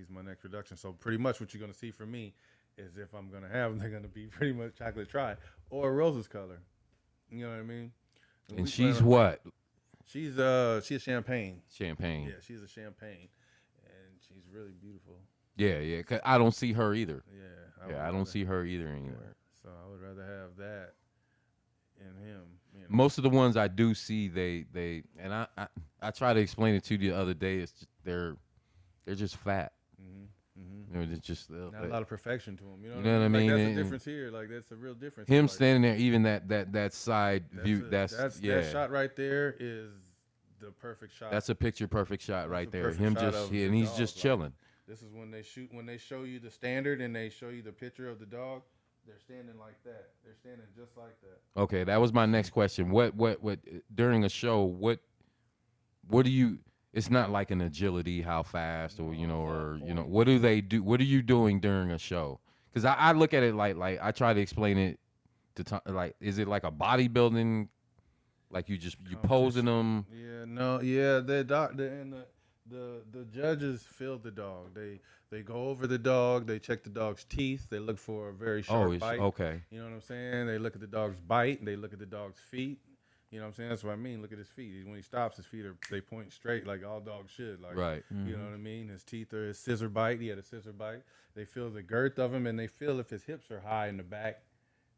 my next production. So pretty much what you're gonna see from me is, if I'm gonna have them, they're gonna be pretty much chocolate tri or Rose's color. You know what I mean? And she's what? She's champagne. Champagne. Yeah, she's a champagne, and she's really beautiful. Yeah. 'Cause I don't see her either. Yeah, I don't see her either anywhere. So I would rather have that in him. Most of the ones I do see, they and I try to explain it to you the other day. It's just, they're just fat. They're just Not a lot of perfection to him. You know what I mean? Like, that's And- the difference here. Like that's a real difference. Him Like, standing there, even that side view. That shot right there is the perfect shot. That's a picture perfect shot right a there. perfect Him shot just of the and he's dog, just like- chilling. This is when they show you the standard and they show you the picture of the dog. They're standing like that. They're standing just like that. Okay, that was my next question. What during a show? What do you? It's not like an agility, how fast, or what do they do? What are you doing during a show? Because I look at it like I try to explain it to like, is it like a bodybuilding? Like you posing them? Yeah, no, yeah. The judges feel the dog. They go over the dog. They check the dog's teeth. They look for a very sharp bite. Okay. You know what I'm saying? They look at the dog's bite. They look at the dog's feet. You know what I'm saying? That's what I mean. Look at his feet. When he stops, his feet they point straight like all dogs should. Like, Right. You know what I mean? His teeth are his scissor bite. He had a scissor bite. They feel the girth of him, and they feel if his hips are high in the back.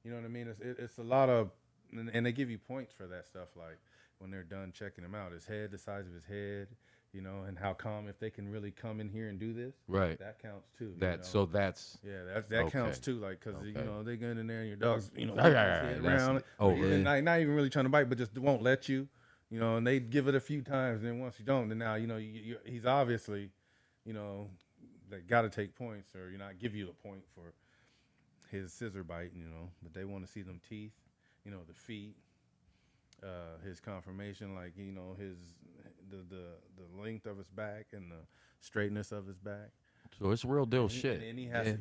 You know what I mean? It's a lot of, and they give you points for that stuff. Like when they're done checking him out, his head, the size of his head, you know, and how calm, if they can really come in here and do this. Right. That counts too. So that's that counts too. Like, cause you know they get in there and your dog's, you know, around, not even really trying to bite, but just won't let you, you know. And they give it a few times, and then once you don't, then now you know he's obviously, you know, they got to take points or you not give you a point for his scissor bite, you know. But they want to see them teeth, you know, the feet, his conformation, like you know the length of his back and the straightness of his back. So it's real deal shit. And he has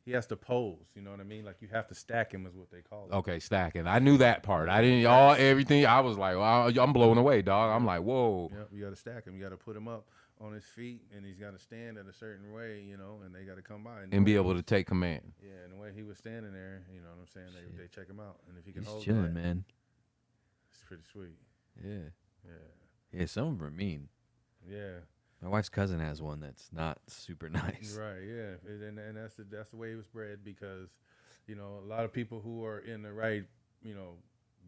he has to pose. You know what I mean? Like you have to stack him is what they call it. Okay, stacking. I knew that part. I didn't everything. I was like, well, I'm blown away, dog. I'm like, whoa. Yep, you got to stack him. You got to put him up on his feet, and he's got to stand at a certain way, you know, and they got to come by and be able to take command. Yeah, and the way he was standing there, you know what I'm saying? They check him out, and if he can He's hold chilling, that, man. it's pretty sweet. Yeah. Yeah. Yeah, some of them are mean. Yeah. My wife's cousin has one that's not super nice. Right, yeah, and that's the way he was bred because, you know, a lot of people who are in the right, you know,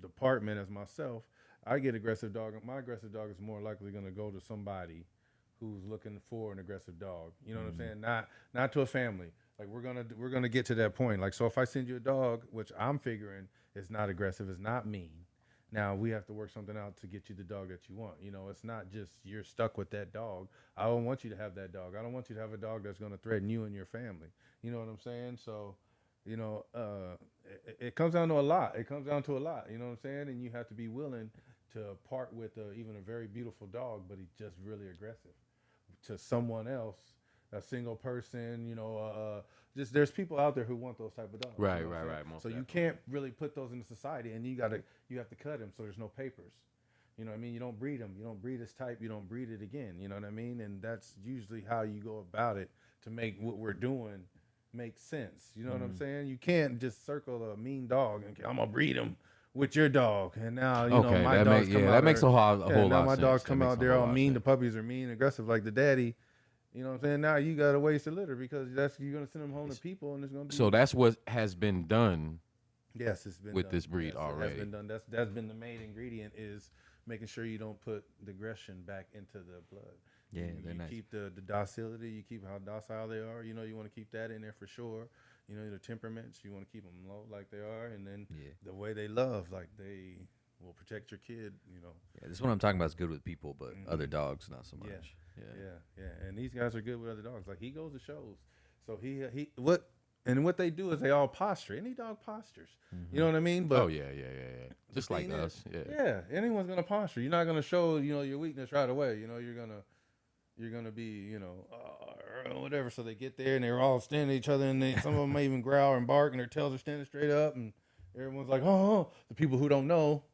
department as myself, I get aggressive dog. My aggressive dog is more likely going to go to somebody who's looking for an aggressive dog. You know what I'm saying? Not to a family. Like we're gonna get to that point. Like so, if I send you a dog, which I'm figuring is not aggressive, is not mean. Now we have to work something out to get you the dog that you want. You know, it's not just you're stuck with that dog. I don't want you to have that dog. I don't want you to have a dog that's going to threaten you and your family. You know what I'm saying? So, you know, it comes down to a lot. It comes down to a lot. You know what I'm saying? And you have to be willing to part with even a very beautiful dog, but he's just really aggressive to someone else, a single person. You know, just there's people out there who want those type of dogs. Right, you know right. So you can't really put those into society, and you have to cut them so there's no papers. You know what I mean? You don't breed them. You don't breed this type. You don't breed it again. You know what I mean? And that's usually how you go about it to make what we're doing make sense. You know what I'm saying? You can't just circle a mean dog and I'm gonna breed him with your dog. And now you know my dogs come out. That makes a whole lot now of my sense. dogs come out. They're all mean. The The puppies are mean, aggressive like the daddy. You know what I'm saying? Now you got to waste the litter because you're gonna send them home to people, and it's gonna be. So that's what has been done. Yes, it's been with done. this breed It already. has been done. That's been the main ingredient is making sure you don't put the aggression back into the blood. Yeah, you they're nice. keep the docility. You keep how docile they are. You know, you want to keep that in there for sure. You know, the temperaments. You want to keep them low like they are, and then the way they love, like they will protect your kid. You know. Yeah, this is what I'm talking about is good with people, but other dogs not so much. Yeah. And these guys are good with other dogs. Like he goes to shows. So what they do is they all posture. Any dog postures. You know what I mean? But yeah. Just like us. Yeah. Anyone's gonna posture. You're not gonna show, you know, your weakness right away. You know, you're gonna be, you know, whatever. So they get there and they're all standing at each other, and some of them may even growl and bark, and their tails are standing straight up, and everyone's like, oh. The people who don't know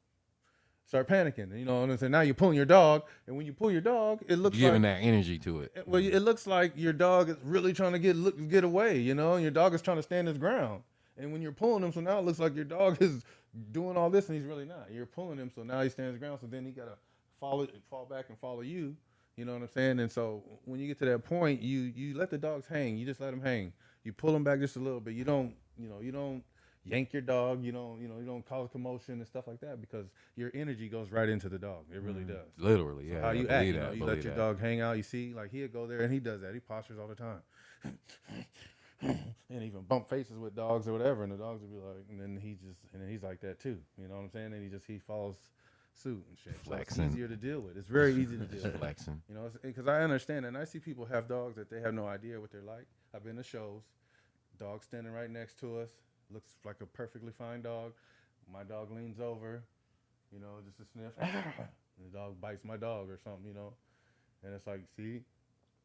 start panicking. You know, and so now you're pulling your dog, and when you pull your dog, it looks giving like, that energy to it. well, it looks like your dog is really trying to get away, you know, and your dog is trying to stand his ground. And when you're pulling him, so now it looks like your dog is doing all this, and he's really not. You're pulling him, so now he stands his ground, so then he got to fall back and follow you. You know what I'm saying? And so when you get to that point, you let the dogs hang. You just let them hang. You pull them back just a little bit. You don't yank your dog. You don't cause commotion and stuff like that because your energy goes right into the dog. It really does. Literally, yeah. How you act, you let your dog hang out. You see, like he'll go there and he does that. He postures all the time, and even bump faces with dogs or whatever, and the dogs will be like, and then he's like that too. You know what I'm saying? And he follows suit and shit. Flexing. So it's easier to deal with. It's very easy to deal with. Flexing. You know, because I understand, and I see people have dogs that they have no idea what they're like. I've been to shows, dog standing right next to us, looks like a perfectly fine dog. My dog leans over, you know, just to sniff. And the dog bites my dog or something, you know. And it's like, see,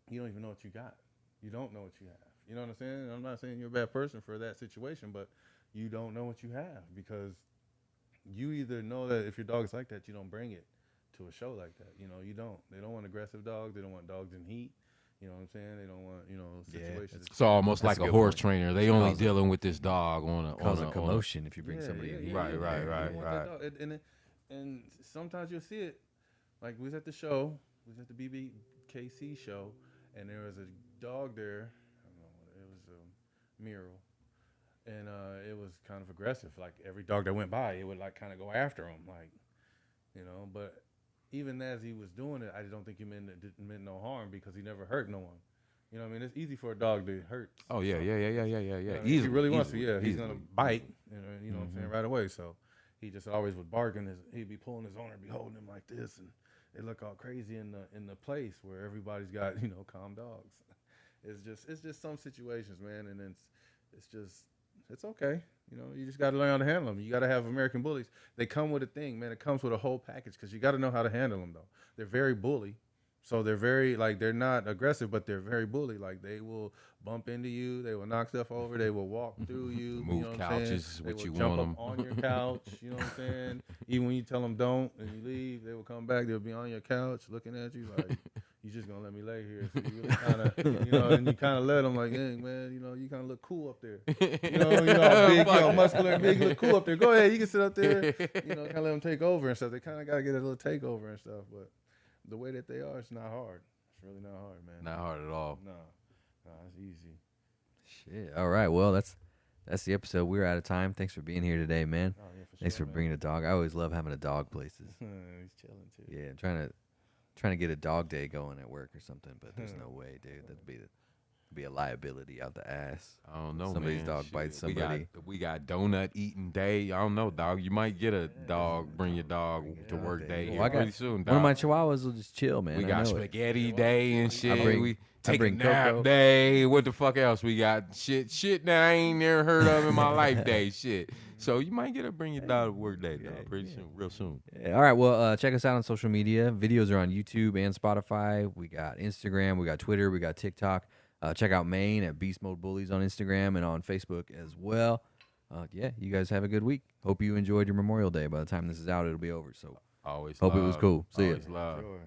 you don't even know what you got. You don't know what you have. You know what I'm saying? I'm not saying you're a bad person for that situation, but you don't know what you have because you either know that if your dog's like that, you don't bring it to a show like that. You know, you don't. They don't want aggressive dogs. They don't want dogs in heat. You know what I'm saying? They don't want, you know, situations. It's almost like a horse trainer. They only dealing with this dog on a commotion if you bring somebody in. Right. And and sometimes you'll see it. Like we was at the show, we was at the BBKC show, and there was a dog there. I don't know what it was, a mural, and it was kind of aggressive. Like every dog that went by, it would like kind of go after him, like, you know. But even as he was doing it, I don't think he meant no harm because he never hurt no one. You know what I mean? It's easy for a dog to hurt. Oh yeah. If he really wants to, he's gonna bite. You know what I'm saying, right away. So he just always would bark, and he'd be pulling his owner, be holding him like this, and they look all crazy in the place where everybody's got calm dogs. It's just some situations, man, and then it's okay. You just got to learn how to handle them. You got to have American Bullies. They come with a thing, man. It comes with a whole package because you got to know how to handle them, though. They're very bully. So they're very, they're not aggressive, but they're very bully. Like, they will bump into you. They will knock stuff over. They will walk through you. Move couches, they what you will jump want up them. on your couch. You know what I'm saying? Even when you tell them don't and you leave, they will come back. They'll be on your couch looking at you like, you just going to let me lay here. So you really kind of, and you kind of let them like, hey, man, you kind of look cool up there. Big, muscular and big, look cool up there. Go ahead. You can sit up there. Kind of let them take over and stuff. They kind of got to get a little takeover and stuff, but the way that they are, it's not hard. It's really not hard, man. Not hard at all. No, it's easy. Shit. All right. Well, that's the episode. We're out of time. Thanks for being here today, man. Oh, yeah, Thanks sure, for man. bringing a dog. I always love having a dog places. He's chilling too. Yeah, I'm trying to get a dog day going at work or something, but there's no way, dude. That'd be a liability out the ass. I don't know, Somebody's man. dog Shit. bites somebody. We got donut eating day. I don't know, dog. You might get a dog. Bring your dog to work day Well, here I got- pretty soon, One dog. of my chihuahuas will just chill, man. We I got know it. spaghetti day and shit. We take a bring nap Coco. day. What the fuck else? We got shit that I ain't never heard of in my life day. Shit. So you might get to bring your dog to work day, dog. Pretty soon, real soon. Yeah, all right. Well, check us out on social media. Videos are on YouTube and Spotify. We got Instagram. We got Twitter. We got TikTok. Check out Maine at Beast Mode Bullies on Instagram and on Facebook as well. Yeah, you guys have a good week. Hope you enjoyed your Memorial Day. By the time this is out, it'll be over. So Always hope it love. was cool. See ya. Always love. Enjoy.